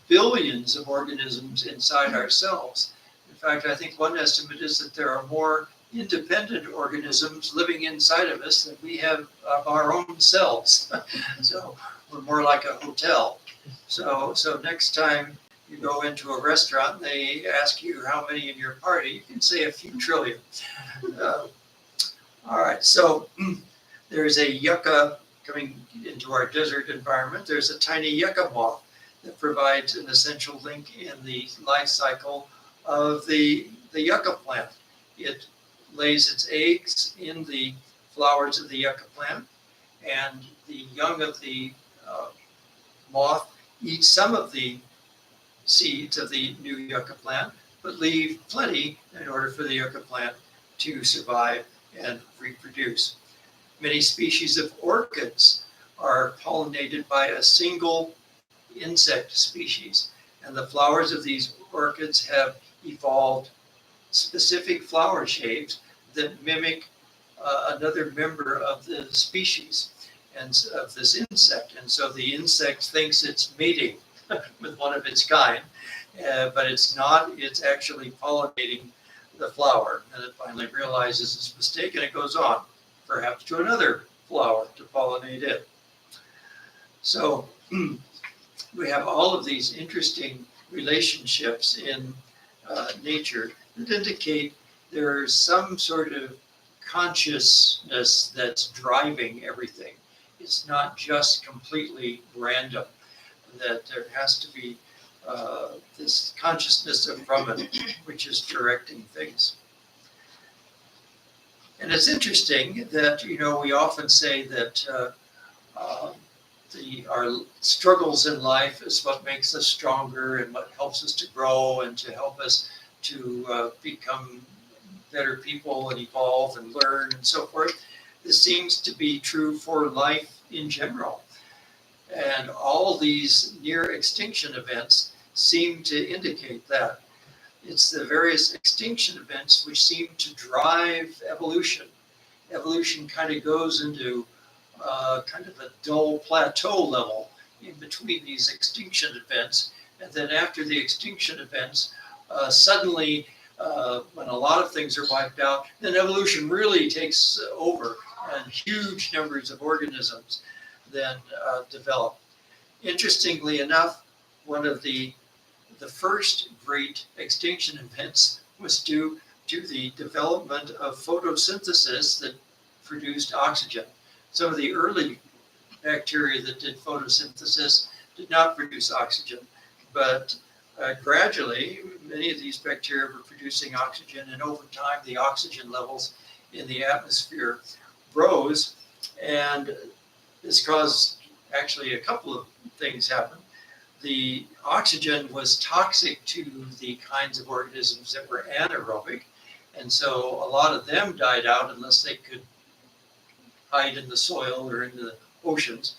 billions of organisms inside ourselves. In fact, I think one estimate is that there are more independent organisms living inside of us than we have of our own cells. So we're more like a hotel. So next time you go into a restaurant and they ask you how many in your party, you can say a few trillion. All right, so there's a yucca coming into our desert environment. There's a tiny yucca moth that provides an essential link in the life cycle of the yucca plant. It lays its eggs in the flowers of the yucca plant, and the young of the moth eat some of the seeds of the new yucca plant, but leave plenty in order for the yucca plant to survive and reproduce. Many species of orchids are pollinated by a single insect species, and the flowers of these orchids have evolved specific flower shapes that mimic another member of the species and of this insect. And so the insect thinks it's mating with one of its kind, but it's not. It's actually pollinating the flower, and it finally realizes its mistake, and it goes on, perhaps to another flower to pollinate it. So we have all of these interesting relationships in nature that indicate there's some sort of consciousness that's driving everything. It's not just completely random, that there has to be this consciousness of Brahman, which is directing things. And it's interesting that, we often say that our struggles in life is what makes us stronger and what helps us to grow and to help us to become better people and evolve and learn and so forth. This seems to be true for life in general. And all these near extinction events seem to indicate that. It's the various extinction events which seem to drive evolution. Evolution kind of goes into kind of a dull plateau level in between these extinction events. And then after the extinction events, suddenly, when a lot of things are wiped out, then evolution really takes over and huge numbers of organisms then develop. Interestingly enough, one of the first great extinction events was due to the development of photosynthesis that produced oxygen. Some of the early bacteria that did photosynthesis did not produce oxygen, but gradually many of these bacteria were producing oxygen, and over time the oxygen levels in the atmosphere rose, and this caused actually a couple of things happen. The oxygen was toxic to the kinds of organisms that were anaerobic, and so a lot of them died out unless they could hide in the soil or in the oceans.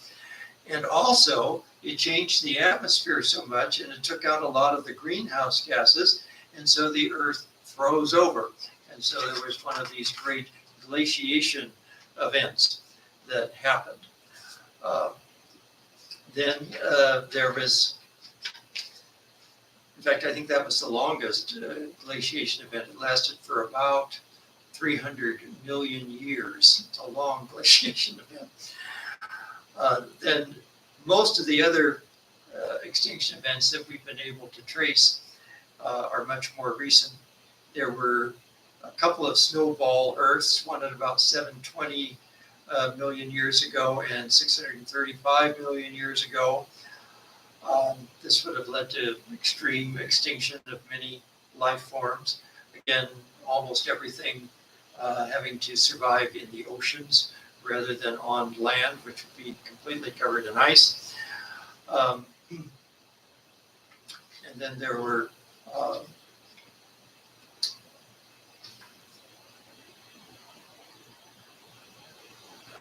And also, it changed the atmosphere so much, and it took out a lot of the greenhouse gases, and so the Earth froze over. And so there was one of these great glaciation events that happened. Then there was, in fact, I think that was the longest glaciation event. It lasted for about 300 million years. It's a long glaciation event. Then most of the other extinction events that we've been able to trace are much more recent. There were a couple of snowball Earths, one at about 720 million years ago and 635 million years ago. This would have led to extreme extinction of many life forms. Again, almost everything having to survive in the oceans rather than on land, which would be completely covered in ice. And then there were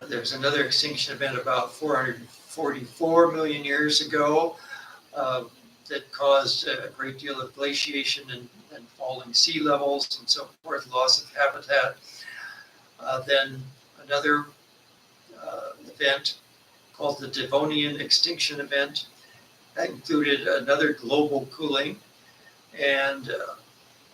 there's another extinction event about 444 million years ago that caused a great deal of glaciation and falling sea levels and so forth, loss of habitat. Then another event called the Devonian extinction event. That included another global cooling, and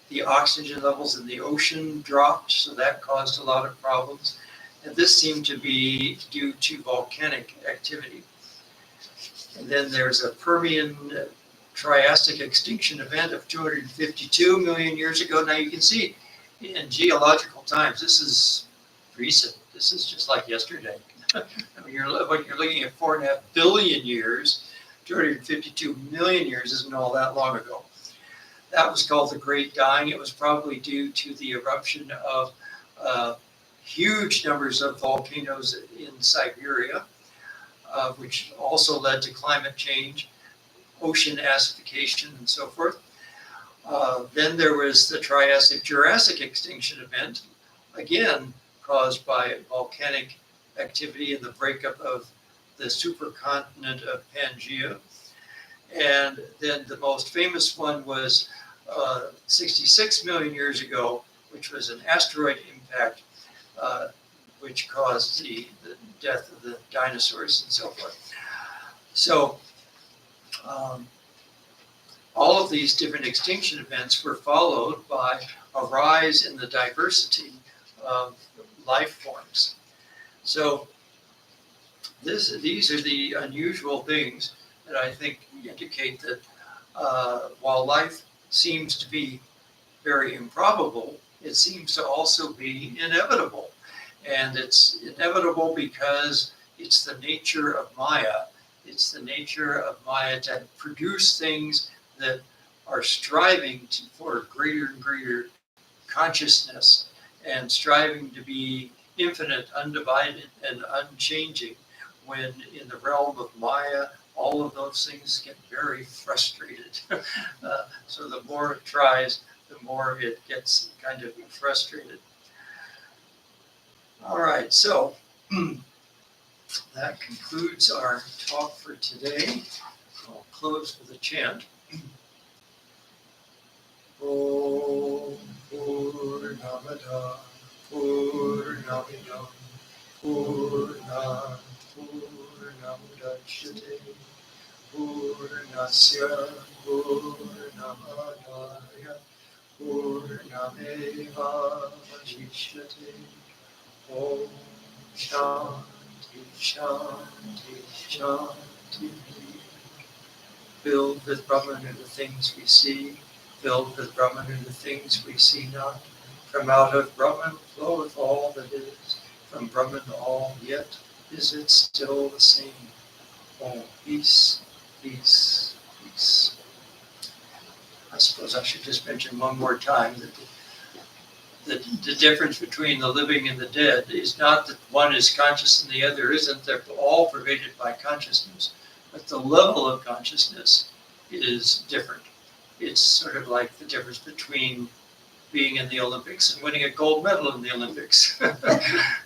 the oxygen levels in the ocean dropped, so that caused a lot of problems. And this seemed to be due to volcanic activity. And then there's a Permian Triassic extinction event of 252 million years ago. Now you can see in geological times, this is recent. This is just like yesterday. When you're looking at 4.5 billion years, 252 million years isn't all that long ago. That was called the Great Dying. It was probably due to the eruption of huge numbers of volcanoes in Siberia, which also led to climate change, ocean acidification, and so forth. Then there was the Triassic-Jurassic extinction event, again caused by volcanic activity and the breakup of the supercontinent of Pangaea. And then the most famous one was 66 million years ago, which was an asteroid impact, which caused the death of the dinosaurs and so forth. So all of these different extinction events were followed by rise in the diversity of life forms. So these are the unusual things that I think indicate that while life seems to be very improbable, it seems to also be inevitable. And it's inevitable because it's the nature of Maya. It's the nature of Maya to produce things that are striving for greater and greater consciousness and striving to be infinite, undivided, and unchanging, when in the realm of Maya, all of those things get very frustrated. So the more it tries, the more it gets kind of frustrated. All right, so that concludes our talk for today. I'll close with a chant. Om Purnamada Purnamidam Purnam Purnamudachyate Purnasya Purnamadaya Purnameva Vashishyate. Om Shanti Shanti Shanti. Filled with Brahman are the things we see, filled with Brahman are the things we see not. From out of Brahman floweth all that is, from Brahman all, yet is it still the same. Oh, peace, peace, peace. I suppose I should just mention one more time that the difference between the living and the dead is not that one is conscious and the other isn't. They're all pervaded by consciousness, but the level of consciousness is different. It's sort of like the difference between being in the Olympics and winning a gold medal in the Olympics.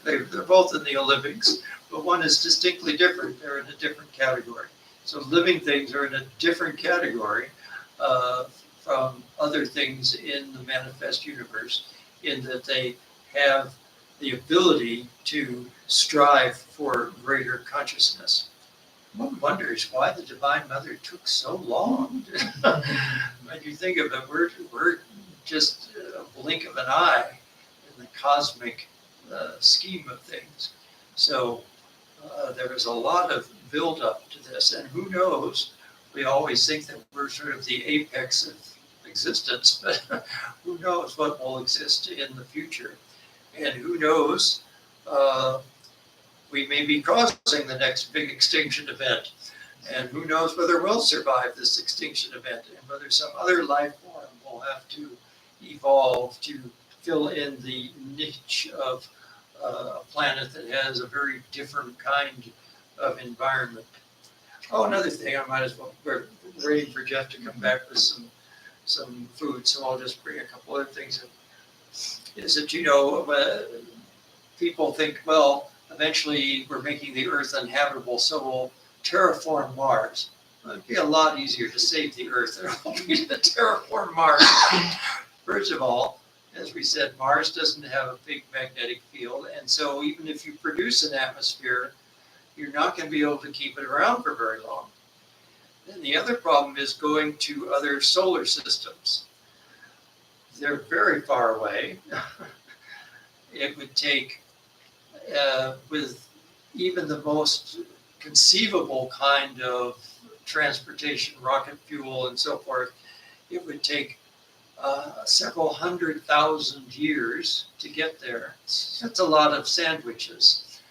They're both in the Olympics, but one is distinctly different. They're in a different category. So living things are in a different category from other things in the manifest universe, in that they have the ability to strive for greater consciousness. One wonders why the Divine Mother took so long. When you think of it, we're just a blink of an eye in the cosmic scheme of things. So there is a lot of build-up to this, and who knows? We always think that we're sort of the apex of existence, but who knows what will exist in the future, and who knows? We may be causing the next big extinction event, and who knows whether we'll survive this extinction event, and whether some other life form will have to evolve to fill in the niche of a planet that has a very different kind of environment. Oh, another thing, I might as well, we're waiting for Jeff to come back with some food, so I'll just bring a couple other things in. Is that, people think, well, eventually we're making the Earth uninhabitable, so we'll terraform Mars. Well, it'd be a lot easier to save the Earth than it will be to terraform Mars. First of all, as we said, Mars doesn't have a big magnetic field, and so even if you produce an atmosphere, you're not going to be able to keep it around for very long. Then the other problem is going to other solar systems. They're very far away. It would take, with even the most conceivable kind of transportation, rocket fuel and so forth, it would take several 100,000 years to get there. That's a lot of sandwiches.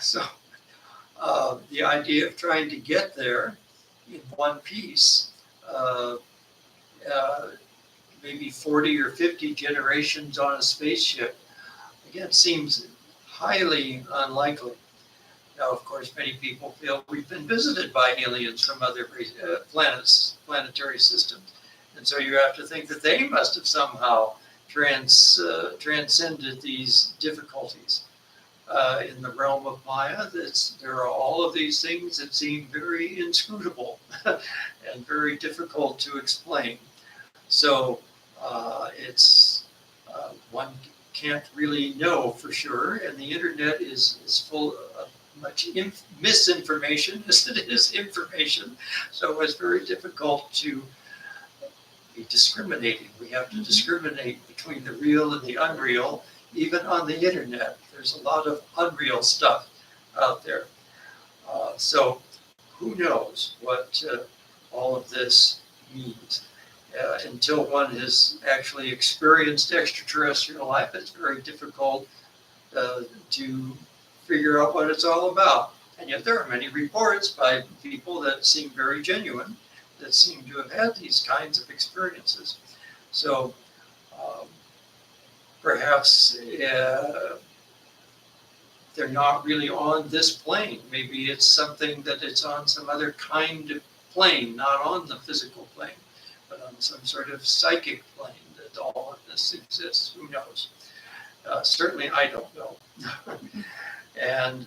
So the idea of trying to get there in one piece, maybe 40 or 50 generations on a spaceship, again, seems highly unlikely. Now, of course, many people feel we've been visited by aliens from other planets, planetary systems. And so you have to think that they must have somehow transcended these difficulties. In the realm of Maya, there are all of these things that seem very inscrutable and very difficult to explain. So it's one can't really know for sure, and the internet is full of much misinformation as it is information. So it's very difficult to be discriminating. We have to discriminate between the real and the unreal. Even on the internet, there's a lot of unreal stuff out there. So who knows what all of this means. Until one has actually experienced extraterrestrial life, it's very difficult to figure out what it's all about. And yet there are many reports by people that seem very genuine, that seem to have had these kinds of experiences. So perhaps they're not really on this plane. Maybe it's something that it's on some other kind of plane, not on the physical plane, but on some sort of psychic plane that all of this exists. Who knows? Certainly I don't know. And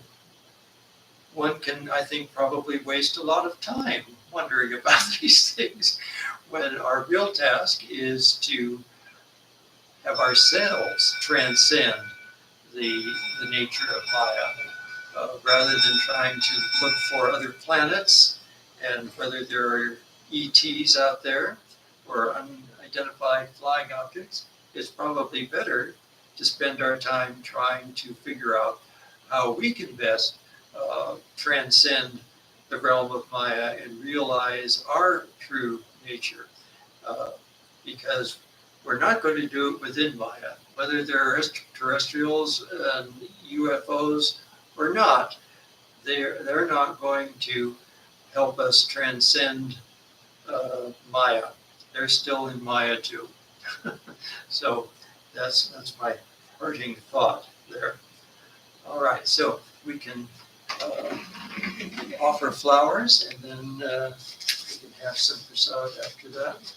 one can, I think, probably waste a lot of time wondering about these things when our real task is to have ourselves transcend the nature of Maya, rather than trying to look for other planets and whether there are ETs out there or unidentified flying objects. It's probably better to spend our time trying to figure out how we can best transcend the realm of Maya and realize our true nature, because we're not going to do it within Maya. Whether they're extraterrestrials and UFOs or not, they're not going to help us transcend Maya. They're still in Maya too. So that's my parting thought there. All right, so we can offer flowers, and then we can have some prasad after that.